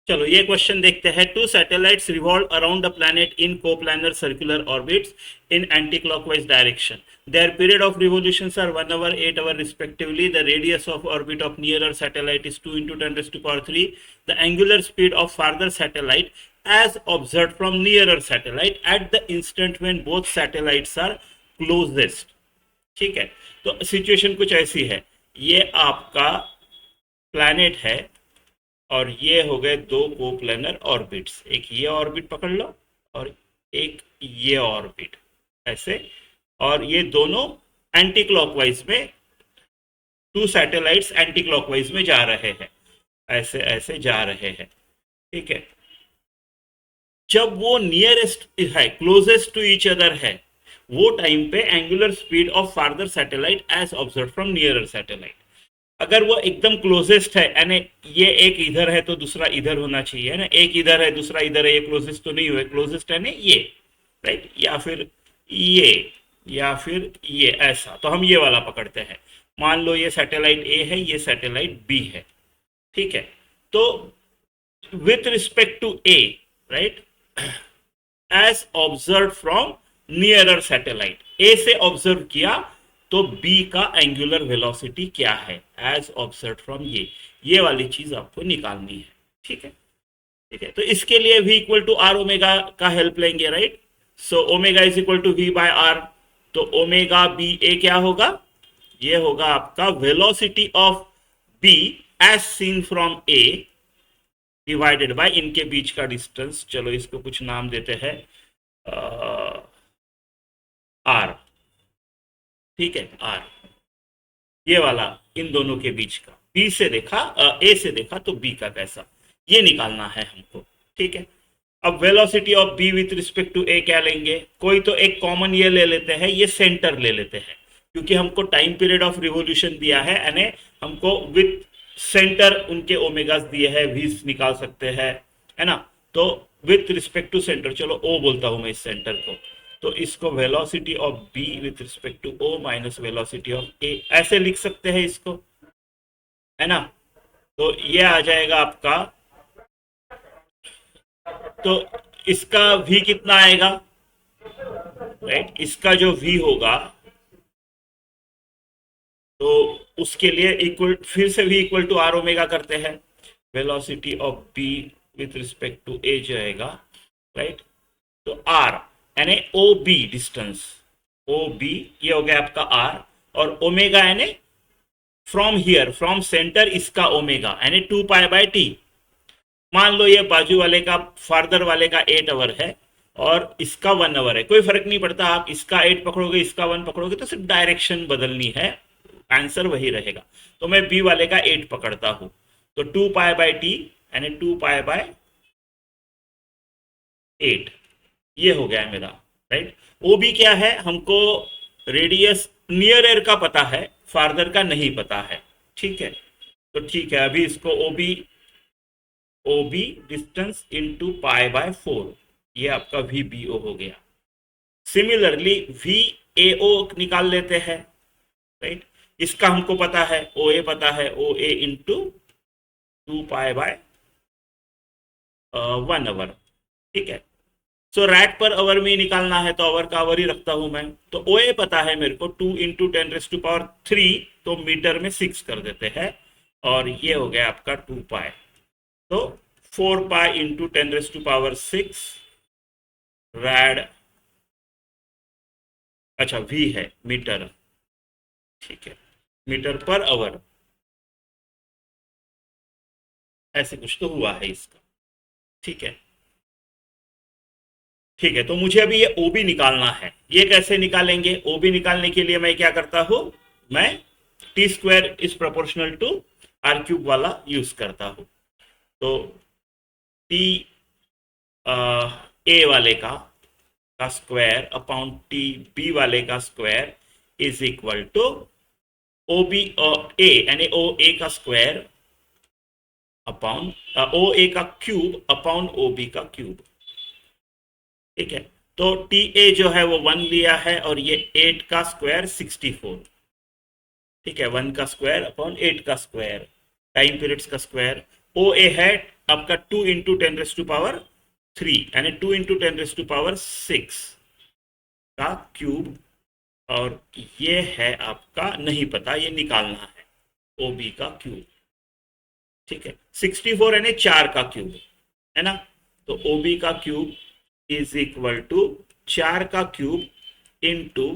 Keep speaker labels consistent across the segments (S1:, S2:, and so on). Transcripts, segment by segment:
S1: चलो ये क्वेश्चन देखते हैं। Two satellites revolve around the planet in coplanar circular orbits in anti clockwise direction. Their period of revolutions are 1 hour, 8 hour respectively. The radius of orbit of nearer satellite is 2 into 10 raised to power 3. The angular speed of farther satellite as observed from nearer satellite at the instant when both satellites are closest. ठीक है, तो situation कुछ ऐसी है। ये आपका planet है और ये हो गए दो कोप्लैनर ऑर्बिट्स, एक ये ऑर्बिट पकड़ लो और एक ये ऑर्बिट, ऐसे। और ये दोनों एंटी क्लॉकवाइज में, टू सैटेलाइट्स एंटी क्लॉकवाइज में जा रहे हैं, ऐसे ऐसे जा रहे हैं। ठीक है, जब वो नियरेस्ट है, क्लोजेस्ट टू ईच अदर है, वो टाइम पे angular speed of farther satellite as observe from nearer satellite. अगर वो एकदम क्लोजेस्ट है, यानी ये एक इधर है तो दूसरा इधर होना चाहिए ना, एक इधर है दूसरा इधर है, ये क्लोजेस्ट तो नहीं हुए, क्लोजेस्ट है ना ये, राइट, या फिर ये, या फिर ये, ऐसा। तो हम ये वाला पकड़ते हैं। मान लो ये सैटेलाइट ए है, ये सैटेलाइट बी है। ठीक है, तो with respect to A, right, as observe from nearer satellite, A से ऑब्जर्व किया तो बी का एंगुलर वेलोसिटी क्या है एज ऑब्जर्व फ्रॉम ये वाली चीज आपको निकालनी है। ठीक है, ठीक है, तो इसके लिए v equal to are omega का हेल्प लेंगे, right. So omega is equal to v by r, तो ओमेगा बी ए क्या होगा, ये होगा आपका velocity of B as seen from A divided by इनके बीच का डिस्टेंस। चलो इसको कुछ नाम देते हैं, आर। ठीक है, आर, ये वाला इन दोनों के बीच का, बी से देखा, ए से देखा तो बी का कैसा, ये निकालना है हमको। ठीक है, अब velocity of B with respect to A क्या लेंगे, कोई तो एक कॉमन ये ले लेते हैं, ये सेंटर ले लेते हैं, क्योंकि हमको टाइम पीरियड ऑफ रिवोल्यूशन दिया है, यानी हमको विथ सेंटर उनके ओमेगास दिए हैं, वीज निकाल सकते हैं, है ना। तो विथ रिस्पेक्ट टू सेंटर, चलो ओ बोलता हूं मैं इस सेंटर को, तो इसको velocity of B with respect to O minus velocity of A, ऐसे लिख सकते हैं इसको, है ना। तो ये आ जाएगा आपका, तो इसका v कितना आएगा, राइट, इसका जो v होगा तो उसके लिए इक्वल, फिर से v equal to are omega करते हैं, velocity of b with respect to a जाएगा, राइट। तो r यानी O B distance, O B ये हो गया आपका r, और ओमेगा यानी फ्रॉम हियर, फ्रॉम सेंटर, इसका ओमेगा यानी 2 पाई बाय टी। मान लो ये बाजू वाले का, फार्दर वाले का 8 आवर है और इसका 1 आवर है, कोई फर्क नहीं पड़ता, आप इसका 8 पकड़ोगे इसका 1 पकड़ोगे तो सिर्फ डायरेक्शन बदलनी है, आंसर वही रहेगा। तो मैं बी वाले का 8 पकड़ता हूं, तो 2 पाई बाय टी यानी 2 पाई बाय 8, ये हो गया है मेरा, राइट। ओ बी क्या है, हमको रेडियस नियर एयर का पता है, फार्दर का नहीं पता है। ठीक है, तो ठीक है, अभी इसको O B distance into pi by 4, ये आपका वी बी ओ हो गया। सिमिलरली वी ए ओ निकाल लेते हैं, राइट, इसका हमको पता है, ओ ए पता है, ओ ए इंटू 2 पाई बाय 1 आवर। ठीक है, सो रैट पर आवर में निकालना है तो आवर का आवर ही रखता हूं मैं, तो ओ ए पता है मेरे को 2 इंटू 10 रेस टू पावर 3, तो मीटर में 6 कर देते हैं, और ये हो गया आपका 2 पाई, तो 4 pi into 10 raise to power 6 rad, अच्छा वी है मीटर, ठीक है, मीटर पर आवर, ऐसे कुछ तो हुआ है इसका। ठीक है, ठीक है, तो मुझे अभी ये ओ बी निकालना है। ये कैसे निकालेंगे, ओ बी निकालने के लिए मैं क्या करता हूं, मैं T square is proportional to R cube वाला यूज करता हूं। तो टी ए वाले का स्क्वायर अपॉन टी बी वाले का square is equal to O B A यानी ओ ए का स्क्वायर अपॉन ओ ए का क्यूब अपॉन ओ बी का क्यूब। ठीक है, तो टी ए जो है वो 1 लिया है, और ये 8 का स्क्वायर 64। ठीक है, 1 का स्क्वायर अपॉन 8 का स्क्वायर, टाइम पीरियड्स का स्क्वायर। ओ ए है आपका 2 इंटू 10⁻³ यानी 2 इंटू 10⁻⁶ का क्यूब, और ये है आपका नहीं पता, ये निकालना है OB का क्यूब। ठीक है, 64 यानी 4 का क्यूब है ना, तो OB का क्यूब इज इक्वल टू 4 का क्यूब इंटू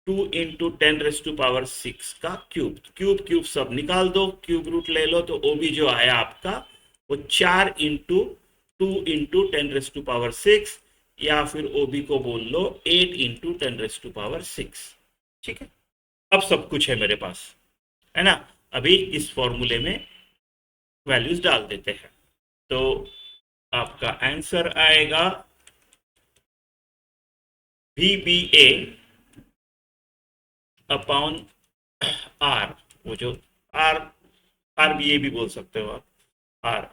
S1: 2 इंटू 10⁻⁶ का क्यूब। क्यूब क्यूब सब निकाल दो, क्यूब रूट ले लो, तो OB जो आया आपका वो 4 इंटू 2 इंटू 10⁻⁶, या फिर OB को बोल लो 8 इंटू 10⁻⁶। ठीक है, अब सब कुछ है मेरे पास, है ना। अभी इस फॉर्मूले में वैल्यूज डाल देते हैं, तो आपका आंसर आएगा VBA अपॉन R, वो जो R RBA भी बोल सकते हो आप, R।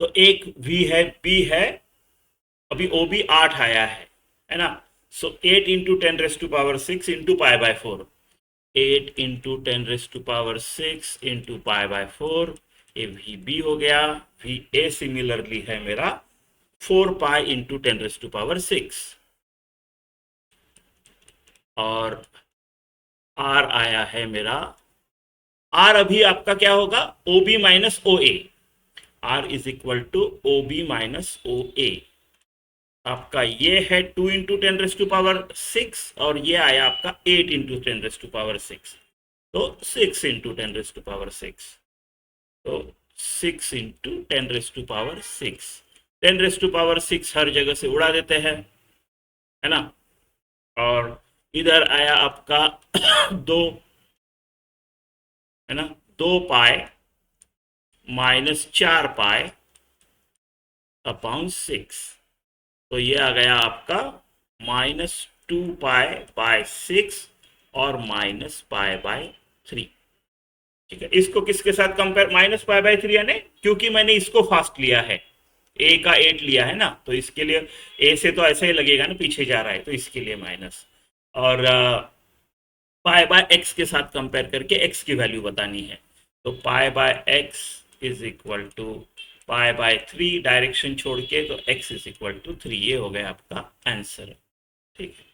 S1: तो एक V है, B है, अभी OB 8 आया है ना। सो 8 इंटू 10⁻⁶ इंटू π/4, 8 इंटू 10⁻⁶ इंटू π/4, ये VB हो गया। VA सिमिलरली है मेरा 4 पाई इंटू 10⁻⁶, और R आया है मेरा, R अभी आपका क्या होगा, OB minus OA, R is equal to OB minus OA। आपका ये है 2 इंटू 10⁻⁶, और ये आया आपका 8 इंटू 10⁻⁶, तो 6 इंटू 10⁻⁶, तो 6 इंटू 10⁻⁶। 10⁻⁶ हर जगह से उड़ा देते हैं, है ना, और इधर आया आपका 2, है ना, 2 पाई माइनस 4 पाई अपॉन 6, तो ये आ गया आपका -2 π/6 और -π/3। ठीक है, इसको किसके साथ कंपेयर, -π/3 यानी क्योंकि मैंने इसको फास्ट लिया है, A का 8 लिया है ना, तो इसके लिए A से तो ऐसा ही लगेगा ना, पीछे जा रहा है, तो इसके लिए माइनस, और π/x के साथ कंपेयर करके x की वैल्यू बतानी है, तो π/x is equal to π/3, direction छोड़ के, तो x इज इक्वल टू 3, ये हो गया आपका आंसर। ठीक है।